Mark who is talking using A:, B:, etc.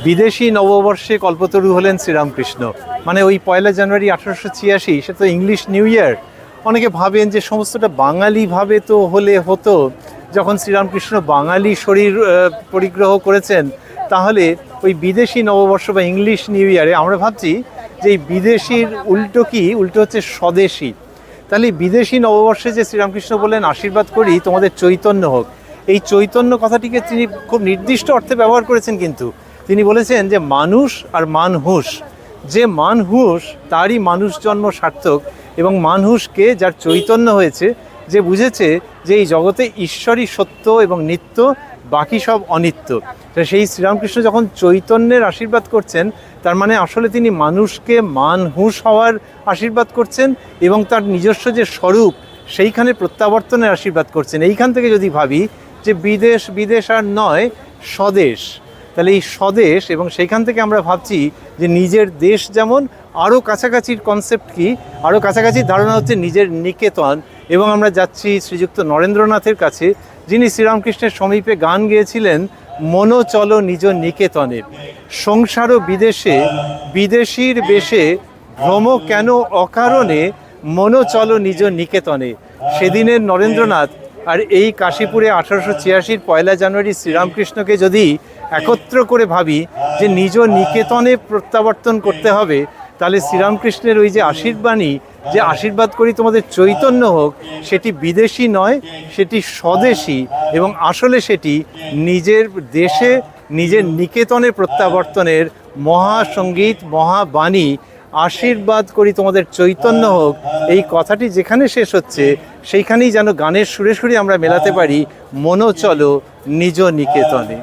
A: বিদেশি নববর্ষে কল্পতরু হলেন শ্রীরামকৃষ্ণ। মানে ওই 1 জানুয়ারি 1886, সে তো ইংলিশ নিউ ইয়ার। অনেকে ভাবেন যে সমস্তটা বাঙালিভাবে তো হলে হতো, যখন শ্রীরামকৃষ্ণ বাঙালি শরীর পরিগ্রহ করেছেন, তাহলে ওই বিদেশি নববর্ষ বা ইংলিশ নিউ ইয়ারে আমরা ভাবছি যে এই বিদেশির উল্টো কি, উল্টো হচ্ছে স্বদেশি। তাহলে বিদেশি নববর্ষে যে শ্রীরামকৃষ্ণ বললেন আশীর্বাদ করি তোমাদের চৈতন্য হোক, এই চৈতন্য কথাটিকে তিনি খুব নির্দিষ্ট অর্থে ব্যবহার করেছেন। কিন্তু তিনি বলেছেন যে মানুষ আর মানহুস, যে মানহুস তারই মানুষ জন্ম সার্থক, এবং মানহুসকে যার চৈতন্য হয়েছে, যে বুঝেছে যে এই জগতে ঈশ্বরই সত্য এবং নিত্য, বাকি সব অনিত্য। সেই শ্রীরামকৃষ্ণ যখন চৈতন্যের আশীর্বাদ করছেন, তার মানে আসলে তিনি মানুষকে মানহুস হওয়ার আশীর্বাদ করছেন এবং তার নিজস্ব যে স্বরূপ সেইখানে প্রত্যাবর্তনের আশীর্বাদ করছেন। এইখান থেকে যদি ভাবি যে বিদেশ বিদেশ আর নয়, স্বদেশ, তাহলে এই স্বদেশ, এবং সেইখান থেকে আমরা ভাবছি যে নিজের দেশ যেমন, আরও কাছাকাছির কনসেপ্ট কি, আরও কাছাকাছির ধারণা হচ্ছে নিজের নিকেতন। এবং আমরা যাচ্ছি শ্রীযুক্ত নরেন্দ্রনাথের কাছে, যিনি শ্রীরামকৃষ্ণের সমীপে গান গেয়েছিলেন মনো চলো নিজ নিকেতনে। সংসার ও বিদেশে বিদেশির বেশে ভ্রম কেন অকারণে, মনো চলো নিজ নিকেতনে। সেদিনের নরেন্দ্রনাথ আর এই কাশীপুরে 1886 1 জানুয়ারি শ্রীরামকৃষ্ণকে যদি একত্র করে ভাবি যে নিজ নিকেতনে প্রত্যাবর্তন করতে হবে, তাহলে শ্রীরামকৃষ্ণের ওই যে আশীর্বাণী, যে আশীর্বাদ করি তোমাদের চৈতন্য হোক, সেটি বিদেশি নয়, সেটি স্বদেশী, এবং আসলে সেটি নিজের দেশে নিজের নিকেতনে প্রত্যাবর্তনের মহাসঙ্গীত, মহাবাণী। আশীর্বাদ করি তোমাদের চৈতন্য হোক, এই কথাটি যেখানে শেষ হচ্ছে সেইখানেই যেন গানের সুরে সুরে আমরা মেলাতে পারি মনো চলো নিজ নিকেতনে।